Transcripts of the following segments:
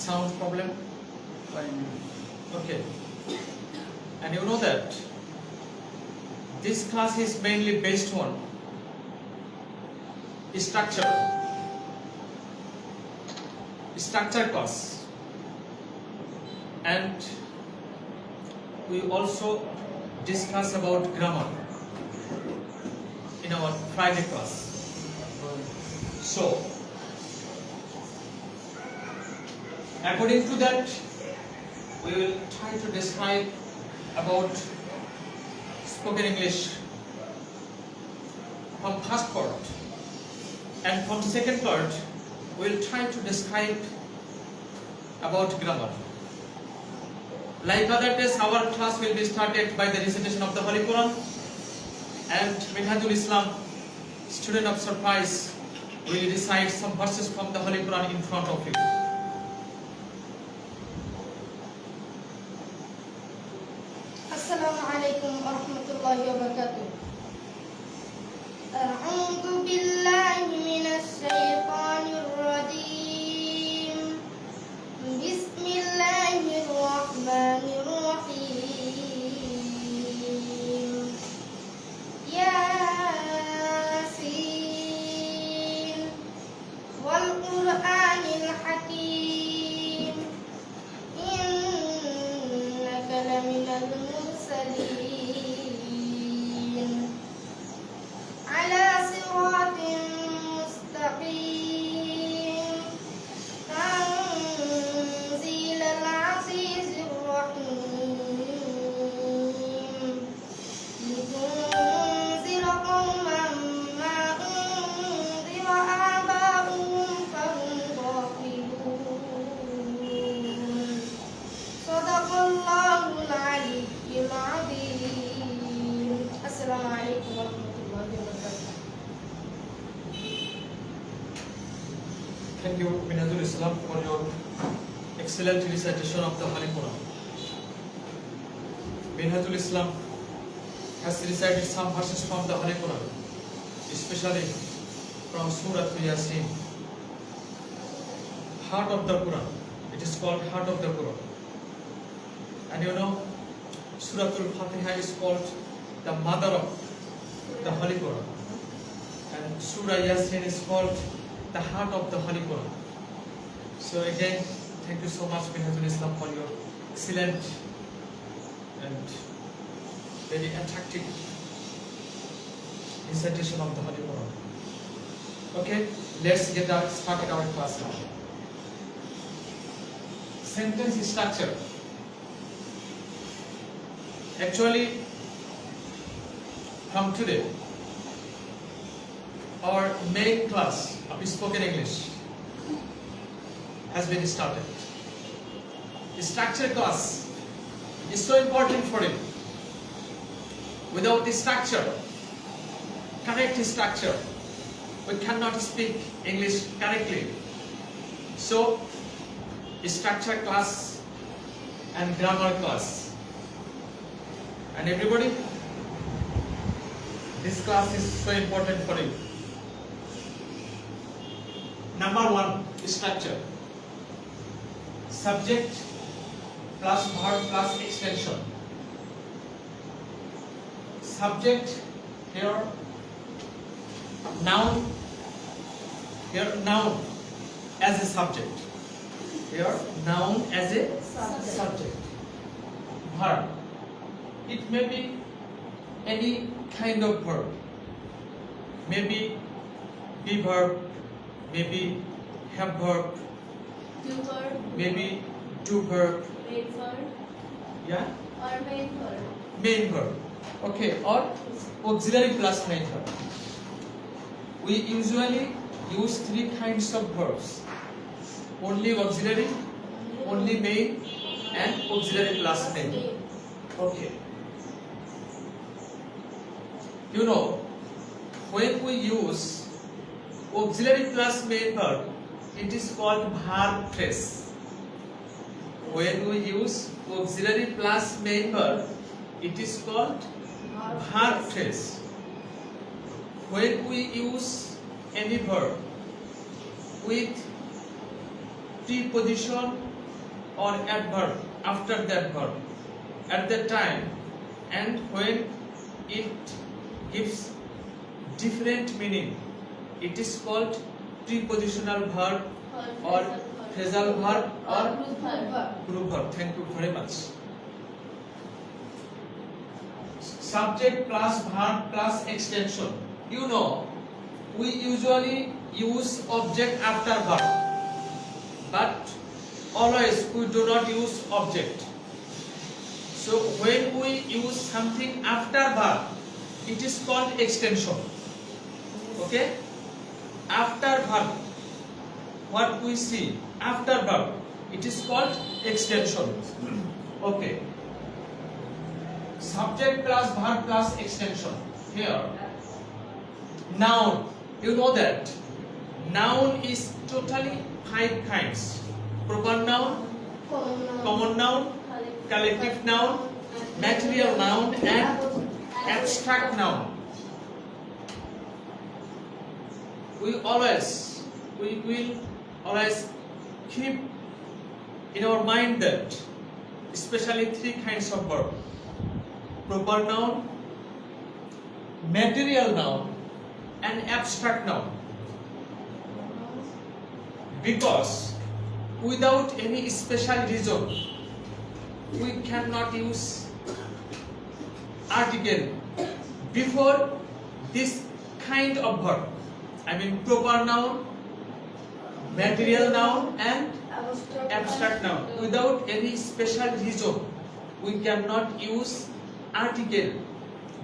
sound problem? Fine. Okay. And you know that this class is mainly based on structure class, and we also discuss about grammar in our Friday class. So according to that, we will try to describe about spoken English from first part, and from second part we will try to describe about grammar. Like other days, our class will be started by the recitation of the Holy Quran, and Minhajul Islam, student of surprise, will recite some verses from the Holy Quran in front of you. Assalamualaikum warahmatullahi wabarakatuh. A'udzu billahi minasy syaithanir rajim. Bismillahirrahmanirrahim. Yasin wal Qur'anil hakim. Innaka laminal mursalin ala siratin mustaqim tanzilal azizir rahim litunzira qauman ma unzira aba'uhum fahum ghafilun. Sadaqallahul aliyyil azim. Assalamualaikum warahmatullahi wabarakatuh. Thank you, Minhajul Islam, for your excellent recitation of the Holy Quran. Minhajul Islam has recited some verses from the Holy Quran, especially from Surah Yasin, heart of the Quran. It is called heart of the Quran. And you know, Surah Al-Fatiha is called the mother of the Holy Quran, and Surah Yasin is called the heart of the Holy Quran. So again, thank you so much, Minhajul Islam, for your excellent and very attractive recitation of the Holy Quran. Okay, let's get started our class now. Sentence structure. Actually, from today, our main class of spoken English has been started. The structure class is so important for you. Without the structure, correct structure, we cannot speak English correctly. So, structure class and grammar class. And everybody, this class is so important for you. Number one, structure. Subject plus verb plus extension. Subject, here noun as a subject. Here noun as a subject. Verb. It may be any kind of verb. Maybe be verb, maybe have verb, Do verb, maybe do verb, main verb, yeah, or main verb. main verb, okay, or auxiliary plus main verb. We usually use three kinds of verbs: only auxiliary, only main, and auxiliary plus main. Okay. You know, when we use auxiliary plus main verb, it is called verb phrase. When we use auxiliary plus main verb, it is called verb phrase. When we use any verb with preposition or adverb after that verb at the time and when it gives different meaning, it is called prepositional verb or phrasal verb or group verb. Thank you very much. Subject plus verb plus extension. You know, we usually use object after verb, but always we do not use object. So when we use something after verb, it is called extension. Okay? After verb, what we see after verb, it is called extension. Okay. Subject plus verb plus extension. Here, noun. You know that noun is totally 5 kinds: proper noun, common noun, collective noun, material noun, and abstract noun. We will always keep in our mind that especially 3 kinds of verb: proper noun, material noun, and abstract noun. Because without any special reason, we cannot use article before this kind of verb. I mean proper noun, material noun, and abstract noun. Without any special reason, we cannot use article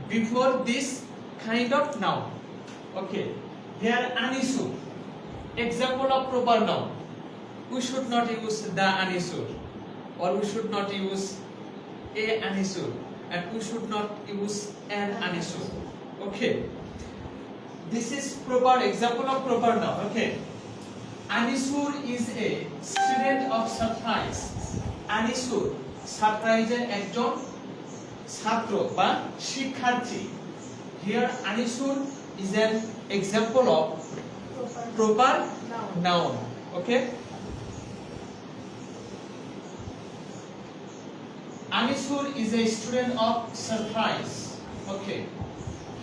before this kind of noun. Okay. Here anisur, example of proper noun. We should not use the anisur, or we should not use a anisur, and we should not use an anisur. Okay. This is proper example of proper noun. Okay. Anisur is a student of surprise. Anisur surprise ekjon ছাত্র বা শিক্ষার্থী. Here anisur is an example of proper noun. Okay. Anisur is a student of surprise. Okay.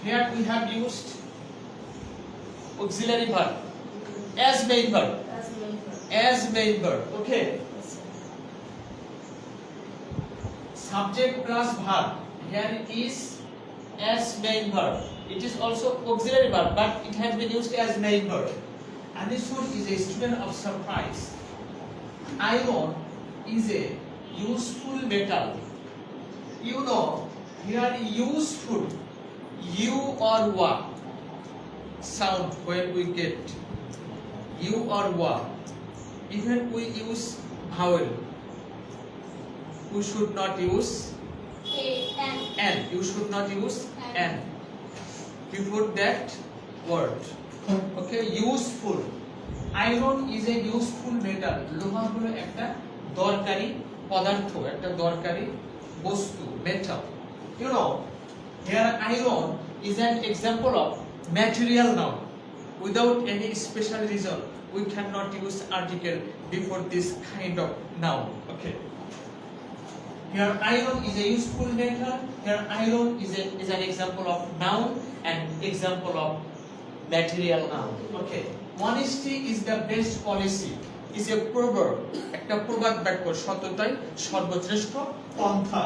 Here we have used auxiliary verb as main verb. As main verb. Okay. Subject plus verb. Here it is as main verb. It is also auxiliary verb, but it has been used as main verb. Anisur is a student of surprise. Iron is a useful metal. You know, here useful, u or wa sound when we get u or wa. Even we use vowel, we should not use n. You should not use n before that word. Okay, useful. Iron is a useful metal. লোহা হলো একটা দরকারি পদার্থ, একটা দরকারি বস্তু, metal. You know, here iron is an example of material noun. Without any special reason, we cannot use article before this kind of noun. Okay. Here iron is a useful metal. Here iron is an example of noun and example of material noun. Okay. Honesty is the best policy. Is a proverb. একটা প্রবাদ বাক্য, সততাই সর্বশ্রেষ্ঠ পন্থা.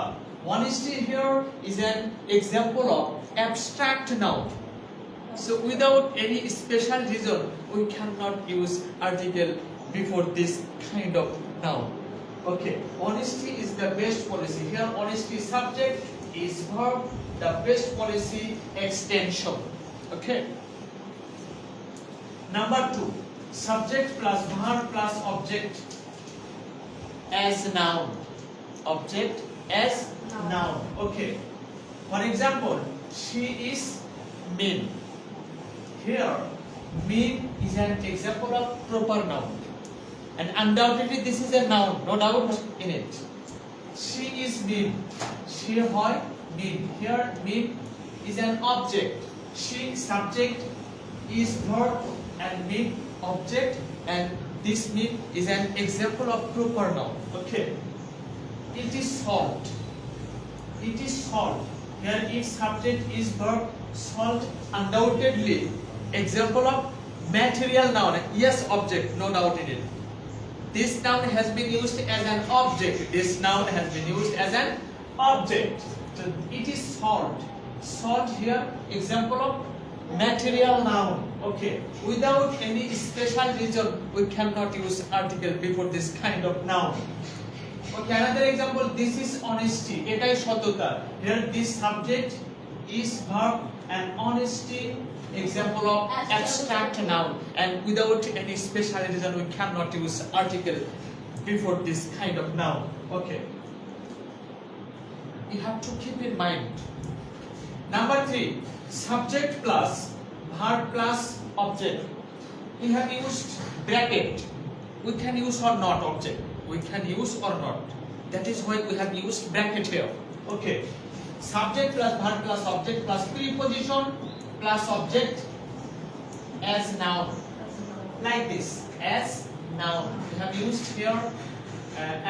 Honesty here is an example of abstract noun. So without any special reason, we cannot use article before this kind of noun. Okay, honesty is the best policy. Here honesty subject is verb, the best policy extension. Okay. Number 2, subject plus verb plus object as noun. Object as noun. Okay. For example, she is mean. Here, mean is an example of proper noun. And undoubtedly this is a noun, no doubt in it. She is mean. She hoy mean. Here mean is an object. She subject is verb and mean object, and this meat is an example of proper noun. Okay. It is salt. It is salt. Here its subject is verb salt, undoubtedly example of material noun. Yes, object, no doubt in it. This noun has been used as an object. This noun has been used as an object. So it is salt. Salt here example of material noun. Okay. Without any special reason, we cannot use article before this kind of noun. Okay, another example, this is honesty. Etai সততা. Here this subject is verb and honesty example of abstract noun, and without any special reason we cannot use article before this kind of noun. Okay. You have to keep in mind. Number 3, subject plus verb plus object. We have used bracket. We can use or not object. We can use or not. That is why we have used bracket here. Okay. Subject plus verb plus object plus preposition plus object as noun. Like this, as noun. We have used here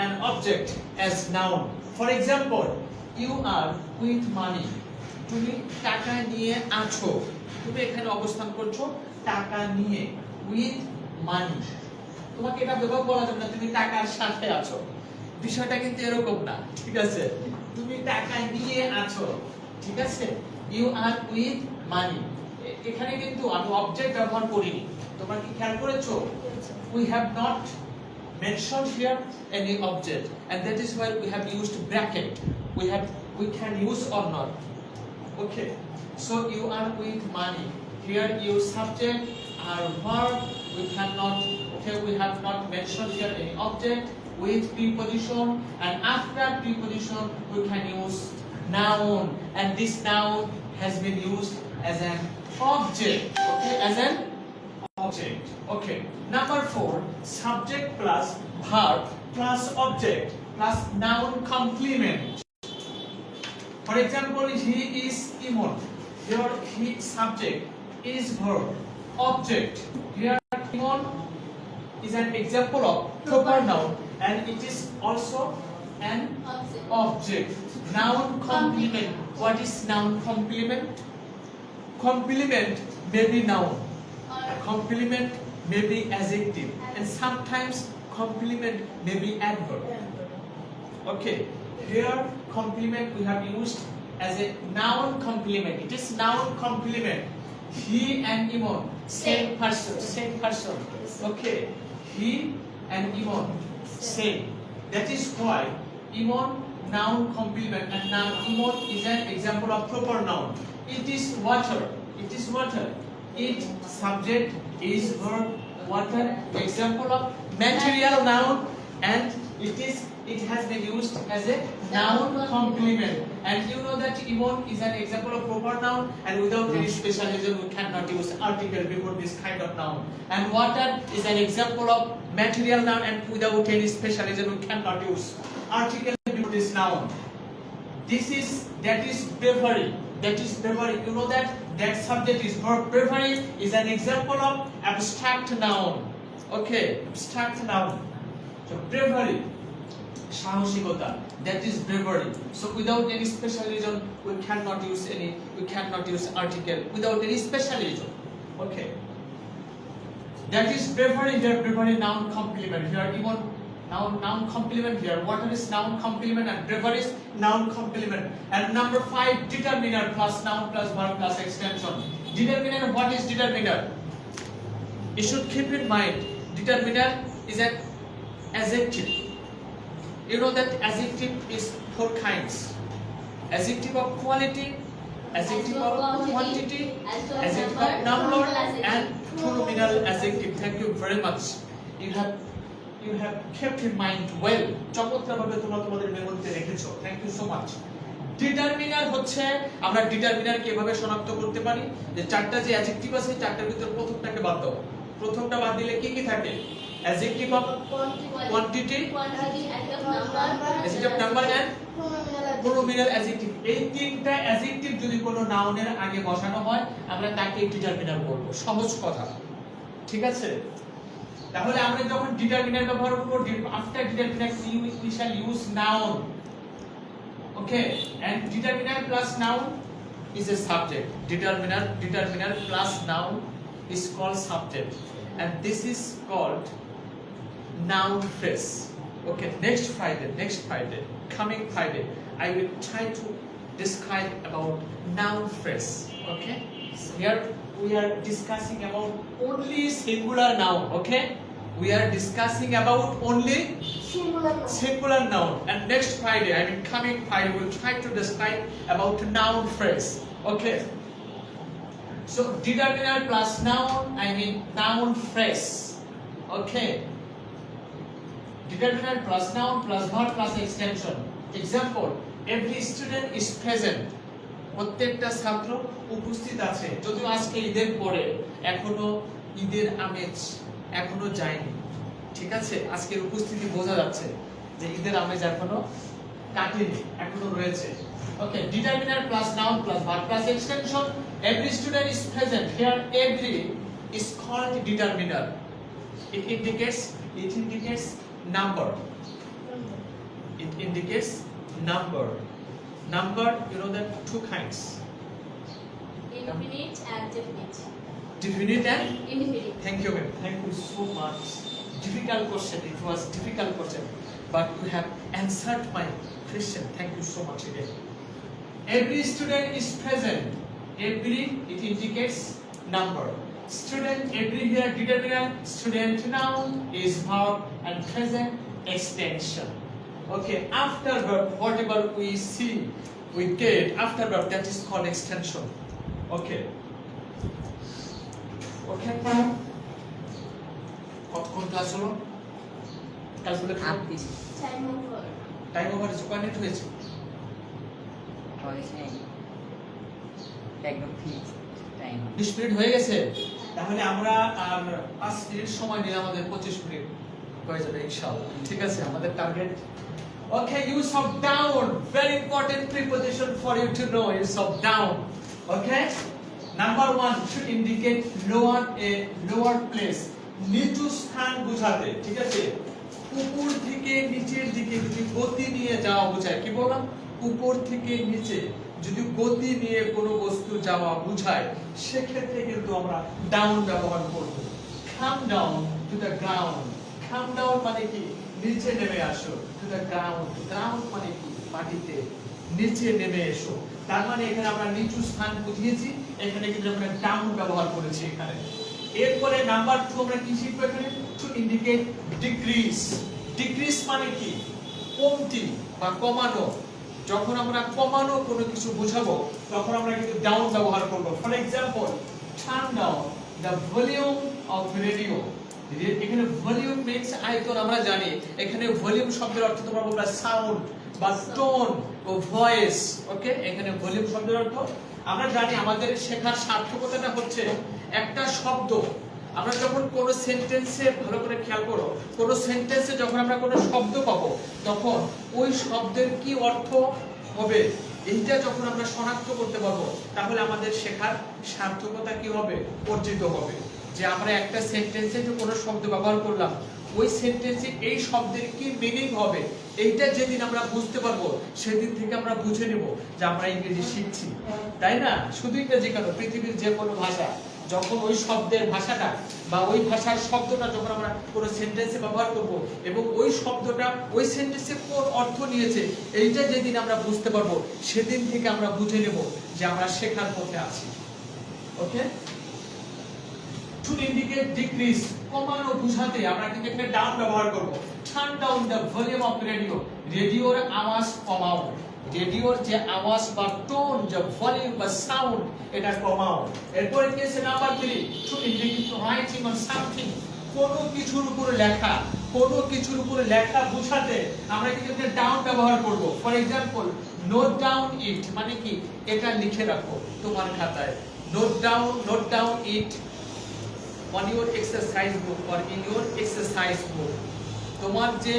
an object as noun. For example, you are with money. তুমি টাকা নিয়ে আছো। তুমি এখানে অবস্থান করছো টাকা নিয়ে, with money. তোমাকে এটা ব্যবহার করা যাবে না তুমি টাকার সাথে আছো। বিষয়টা কিন্তু এরকম না, ঠিক আছে? তুমি টাকা নিয়ে আছো, ঠিক আছে? You are with money. এখানে কিন্তু আমি অবজেক্ট ব্যবহার করিনি। তোমরা কি খেয়াল করেছো? We have not mentioned here any object, and that is why we have used bracket. We can use or not. Okay. So you are with money. Here your subject are verb. We cannot. Okay. We have not mentioned here any object with preposition, and after preposition we can use noun, and this noun has been used as an object. Okay, as an object. Okay. Number 4, subject plus verb plus object plus noun complement. For example, he is Imon. Here he subject is verb. Object. Here Imon is an example of proper noun, and it is also an object. Noun complement. What is noun complement? Complement may be noun. Complement may be adjective, and sometimes complement may be adverb. Okay. Here complement we have used as a noun complement. It is noun complement. He and Imon, same person, same person. Okay. He and Imon, same. That is why Imon noun complement, and now Imon is an example of proper noun. It is water. It is water. It subject is verb water, example of material noun, and it has been used as a noun complement. And you know that Imon is an example of proper noun, and without any special reason we cannot use article before this kind of noun. And water is an example of material noun, and without any special reason we cannot use article before this noun. That is bravery. That is bravery. You know that subject is verb. Bravery is an example of abstract noun. Okay, abstract noun. So bravery, সাহসিকতা, that is bravery. So without any special reason we cannot use article without any special reason. Okay. That is bravery. Here bravery noun complement. Here even noun complement. Here water is noun complement, and bravery is noun complement. And number 5, determiner plus noun plus verb plus extension. Determiner, what is determiner? You should keep in mind, determiner is an adjective. You know that adjective is 4 kinds. Adjective of quality, adjective of quantity, adjective of number, and pronominal adjective. Thank you very much. You have kept in mind well. চমৎকারভাবে তোমরা তোমাদের মেমোরিতে রেখেছো. Thank you so much. Determiner হচ্ছে, আমরা determiner কিভাবে শনাক্ত করতে পারি? যে 4টা যে অ্যাডজেক্টিভ আছে, 4টার ভিতর প্রথমটাকে বাদ দাও। প্রথমটা বাদ দিলে কি কি থাকে? Adjective of quantity, adjective number, and pronominal adjective. এই 3টা অ্যাডজেক্টিভ যদি কোনো নাউনের আগে বসানো হয়, আমরা তাকে ডিটারমিনার বলবো। সহজ কথা, ঠিক আছে? তাহলে আমরা যখন ডিটারমিনার ব্যবহার করব, after determiner we shall use noun. Okay, and determiner plus noun is a subject. Determiner plus noun is called subject, and this is called noun phrase. Okay, next Friday, coming Friday, I will try to describe about noun phrase. Okay, here we are discussing about only singular noun. Okay, we are discussing about only singular noun, and next Friday, I mean coming Friday, we'll try to describe about noun phrase. Okay, so determiner plus noun, I mean noun phrase. Okay, determiner plus noun plus verb plus extension. Example, every student is present. প্রত্যেকটা ছাত্র উপস্থিত আছে। যদিও আজকে ঈদের পরে এখনো ঈদের আমেজ এখনো যায়নি, ঠিক আছে, আজকের উপস্থিতি বোঝা যাচ্ছে যে ঈদের আমেজ এখনো কাটেনি, এখনো রয়েছে। ওকে, determiner plus noun plus verb plus extension. Every student is present. Here every is called determiner. It indicates number. It indicates number. Number, you know that two kinds. Infinite and definite. Definite and Infinite. thank you, ma'am. Thank you so much. Difficult question. It was difficult question, but you have answered my question. Thank you so much again. Every student is present. Every, it indicates number. Student, every here determiner. Student noun is verb and present extension. Okay, after verb, whatever we see, we get after verb, that is called extension. Okay. Okay. কোন class হলো? Calculate Time over. Time over জোকানেট হয়েছে। একদম fix time 20 minute হয়ে গেছে। তাহলে আমরা আর 5 minute সময় নিয়ে আমাদের 25 মিনিট হয়ে যাবে ইনশাআল্লাহ। ঠিক আছে, আমাদের target. Okay, use of down, very important preposition for you to know. Use of down. Okay, number 1 should indicate lower place. নিচু স্থান বোঝাতে, ঠিক আছে, উপর থেকে নিচের দিকে যদি গতি নিয়ে যাওয়া বোঝায়, কি বললাম, উপর থেকে নিচে যদি গতি নিয়ে কোনো বস্তু যাওয়া বোঝায়, সেক্ষেত্রে কিন্তু আমরা ডাউন ব্যবহার করব। Come down to the ground. Come down মানে কি, নিচে নেমে আসো। To the ground. Ground মানে কি, মাটিতে। নিচে নেমে এসো। তার মানে এখানে আমরা নিচু স্থান বুঝিয়েছি, এখানে কিন্তু আমরা ডাউন ব্যবহার করেছি এখানে। এরপরে নাম্বার 2 আমরা কি শিখব এখানে, টু ইন্ডিকেট ডিক্রিজ। ডিক্রিজ মানে কি, কমতি বা কমানো। যখন আমরা কমানো কোনো কিছু বোঝাবো, তখন আমরা কিন্তু ডাউন ব্যবহার করব। For example, turn down the volume of radio. এখানে ভলিউম মিন্স আয়তন, আমরা জানি এখানে ভলিউম শব্দের অর্থ তোমরা বলবা সাউন্ড বা টোন ও ভয়েস। ওকে, এখানে ভলিউম শব্দের অর্থ আমরা জানি। আমাদের শেখার সার্থকতাটা হচ্ছে একটা শব্দ আমরা যখন কোনো সেন্টেন্সে, ভালো করে খেয়াল করো, কোনো সেন্টেন্সে যখন আমরা কোনো শব্দ পাবো, তখন ওই শব্দের কি অর্থ হবে এইটা যখন আমরা শনাক্ত করতে পারবো, তাহলে আমাদের শেখার সার্থকতা কি হবে, অর্জিত হবে। যে আমরা একটা সেন্টেন্সে যে কোনো শব্দ ব্যবহার করলাম, ওই সেন্টেন্সে এই শব্দের কি মিনিং হবে, এইটা যেদিন আমরা বুঝতে পারবো, সেদিন থেকে আমরা বুঝে নেব যে আমরা ইংরেজি শিখছি। তাই না? শুধু ইংরেজি কেন, পৃথিবীর যে কোনো ভাষা, যখন ওই শব্দের ভাষাটা বা ওই ভাষার শব্দটা যখন আমরা কোনো সেন্টেন্সে ব্যবহার করব, এবং ওই শব্দটা ওই সেন্টেন্সে কোন অর্থ নিয়েছে, এইটা যেদিন আমরা বুঝতে পারবো, সেদিন থেকে আমরা বুঝে নেব যে আমরা শেখার পথে আছি। ওকে, টু ইন্ডিকেট ডিক্রিজ, কমানো বোঝাতে আমরা কিন্তু এখানে ডাউন ব্যবহার করব। Turn down the volume of radio. রেডিওর আওয়াজ কমাও। রেডিওর যে আওয়াজ বা টোন, যে ভলিউম বা সাউন্ড, এটা কমাও। এরপরে কি আছে number 3, to indicate writing on something. কোনো কিছুর উপরে লেখা, কোনো কিছুর উপরে লেখা বোঝাতে আমরা কিন্তু এখানে ডাউন ব্যবহার করব। ফর এক্সাম্পল, নোট ডাউন ইট মানে কি, এটা লিখে রাখো তোমার খাতায়। Note down it on your exercise book or in your exercise book. তোমার যে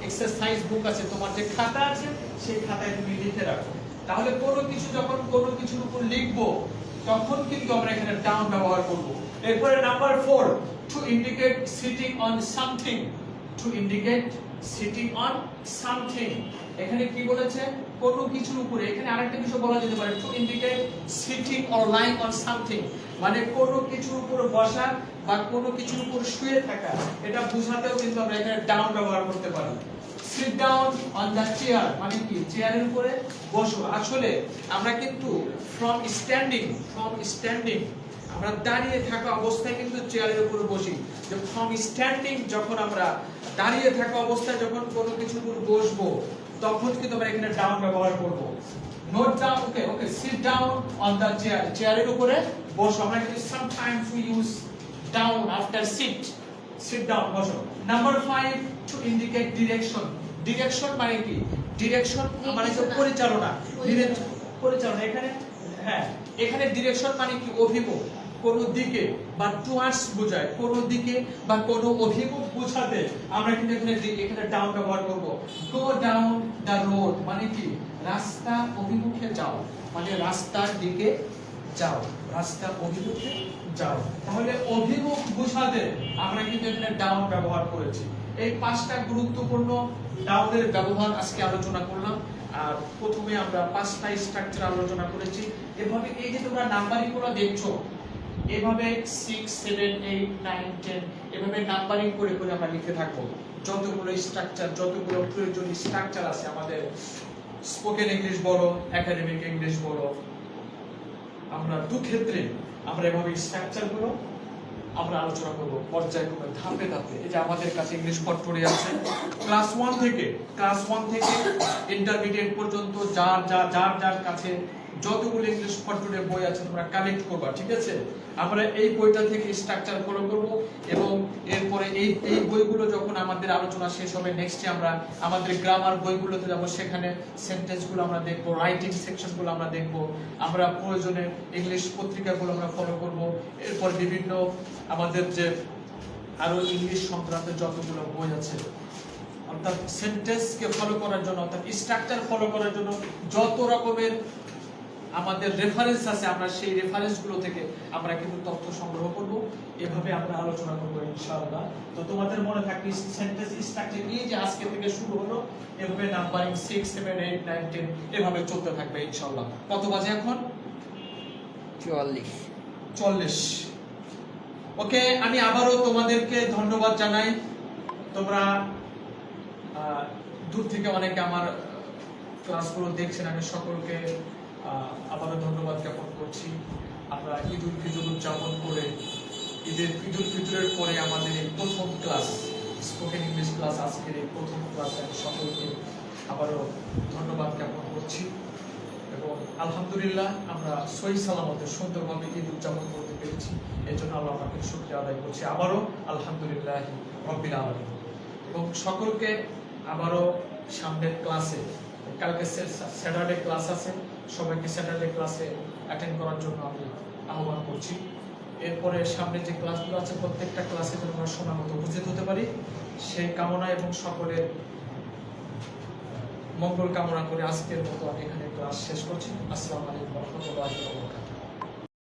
এক্সারসাইজ বুক আছে, তোমার যে খাতা আছে, সেই খাতায় তুমি লিখে রাখো। তাহলে কোনো কিছু যখন কোনো কিছুর উপর লিখবো, তখন কিন্তু আমরা এখানে ডাউন ব্যবহার করব। এরপরে number 4, to indicate sitting on something, to indicate sitting on something. এখানে কি বলেছে? কোনো কিছুর উপরে। এখানে আরেকটা বিষয় বলা যেতে পারে, to indicate sitting or lying on something, মানে কোনো কিছুর উপরে বসা বা কোনো কিছুর উপর শুয়ে থাকা, এটা বোঝাতেও কিন্তু আমরা এখানে ডাউন ব্যবহার করতে পারি। Sit down on the chair, মানে কি চেয়ারের উপরে বসো। আসলে আমরা কিন্তু ফ্রম স্ট্যান্ডিং আমরা দাঁড়িয়ে থাকা অবস্থায় কিন্তু চেয়ারের উপরে বসি। যে ফ্রম স্ট্যান্ডিং যখন আমরা দাঁড়িয়ে থাকা অবস্থায় যখন কোনো কিছুর উপর বসবো, তখন কিন্তু আমরা এখানে ডাউন ব্যবহার করব। Note down, okay sit down on the chair, চেয়ারের উপরে বসো। আমরা কিন্তু sometimes we use down after sit down, বসো। Number 5, to indicate direction. Direction মানে কি? ডিরেকশন মানে তো পরিচালনা, পরিচালনা। এখানে হ্যাঁ, এখানে ডিরেকশন মানে কি? অভিমুখ, কোন দিকে বা টুয়ার্ডস বোঝায়, কোন দিকে বা কোন অভিমুখ বোঝাতে আমরা কিন্তু এখানে ডাউন ব্যবহার করব। গো ডাউন দা রোড মানে কি? রাস্তা অভিমুখে যাও, মানে রাস্তার দিকে যাও, রাস্তা অভিমুখে যাও। তাহলে অভিমুখ বোঝাতে আমরা কিন্তু এখানে ডাউন ব্যবহার করেছি। এই 5টা গুরুত্বপূর্ণ ডাউনের ব্যবহার আজকে আলোচনা করলাম। আর প্রথমে আমরা 5টা স্ট্রাকচার আলোচনা করেছি। এভাবে এই যে তোমরা নাম্বারিং গুলো দেখছো, এভাবে 6, 7, 8, 9, 10 এভাবে নাম্বারিং করে করে আমরা লিখে থাকবো। যতগুলো স্ট্রাকচার, যতগুলো প্রয়োজনীয় স্ট্রাকচার আছে আমাদের, স্পোকেন ইংলিশ বলো, একাডেমিক ইংলিশ বলো, আমরা ক্ষেত্রে আমরা এভাবে স্ট্রাকচার গুলো আমরা আলোচনা করব পর্যায়ক্রমে, ধাপে ধাপে। এই যে আমাদের কাছে ইংলিশ পট্টরি আছে, ক্লাস 1 থেকে ইন্টারমিডিয়েট পর্যন্ত যার কাছে যতগুলো ইংলিশ পট্টরির বই আছে তোমরা কালেক্ট করবা, ঠিক আছে? আমরা এই বইটা থেকে স্ট্রাকচার ফলো করব এবং এরপরে এই বইগুলো যখন আমাদের আলোচনা শেষ হবে, নেক্সটে আমরা আমাদের গ্রামার বইগুলোতে যাব, সেখানে সেন্টেন্সগুলো আমরা দেখব, রাইটিং সেকশনগুলো আমরা দেখব, আমরা প্রয়োজনে ইংলিশ পত্রিকাগুলো আমরা ফলো করব। এরপর বিভিন্ন আমাদের যে আরো ইংলিশ সংক্রান্ত যতগুলো বই আছে, অর্থাৎ সেন্টেন্সকে ফলো করার জন্য, অর্থাৎ স্ট্রাকচার ফলো করার জন্য যত রকমের আমাদের রেফারেন্স আছে, আমরা সেই রেফারেন্সগুলো থেকে আমরা কিন্তু তথ্য সংগ্রহ করব। এভাবে আমরা আলোচনা করব ইনশাআল্লাহ। তো তোমাদের মনে থাকবে সেন্টেন্স স্ট্রাকচার এই যে আজকে থেকে শুরু হলো, এভাবে নাম্বারিং 6, 7, 8, 9, 10 এভাবে চলতে থাকবে ইনশাআল্লাহ। কত বাজে এখন? 40। ওকে, আমি আবারও তোমাদেরকে ধন্যবাদ জানাই। তোমরা দূর থেকে অনেকে আমার ক্লাসগুলো দেখছেন, আমি সকলকে আবারও ধন্যবাদ জ্ঞাপন করছি। আমরা ঈদ উল ফিতর উদযাপন করে ঈদ উল ফিতরের পরে আমাদের এই প্রথম ক্লাস, স্পোকেন ইংলিশ ক্লাস, আজকের এই প্রথম ক্লাসে আমি সকলকে আবারও ধন্যবাদ জ্ঞাপন করছি। এবং আলহামদুলিল্লাহ আমরা সহি সালামতে সুন্দরভাবে ঈদ উদযাপন করতে পেরেছি, এর জন্য আল্লাহ পাকের শুকরিয়া আদায় করছি আবারও, আলহামদুলিল্লাহ রাব্বিল আলামিন। এবং সকলকে আবারও সামনের ক্লাসে, কালকে স্যাটারডে ক্লাস আছে, সবাইকে স্যাটারডে ক্লাসে অ্যাটেন্ড করার জন্য আমি আহ্বান করছি। এরপরে সামনে যে ক্লাসগুলো আছে প্রত্যেকটা ক্লাসে যেন আমরা সময় মতো উপস্থিত হতে পারি, সেই কামনা এবং সকলের মঙ্গল কামনা করে আজকের মতো আমি এখানে ক্লাস শেষ করছি। আসসালামু আলাইকুম ওয়া রাহমাতুল্লাহি ওয়া বারাকাতুহু।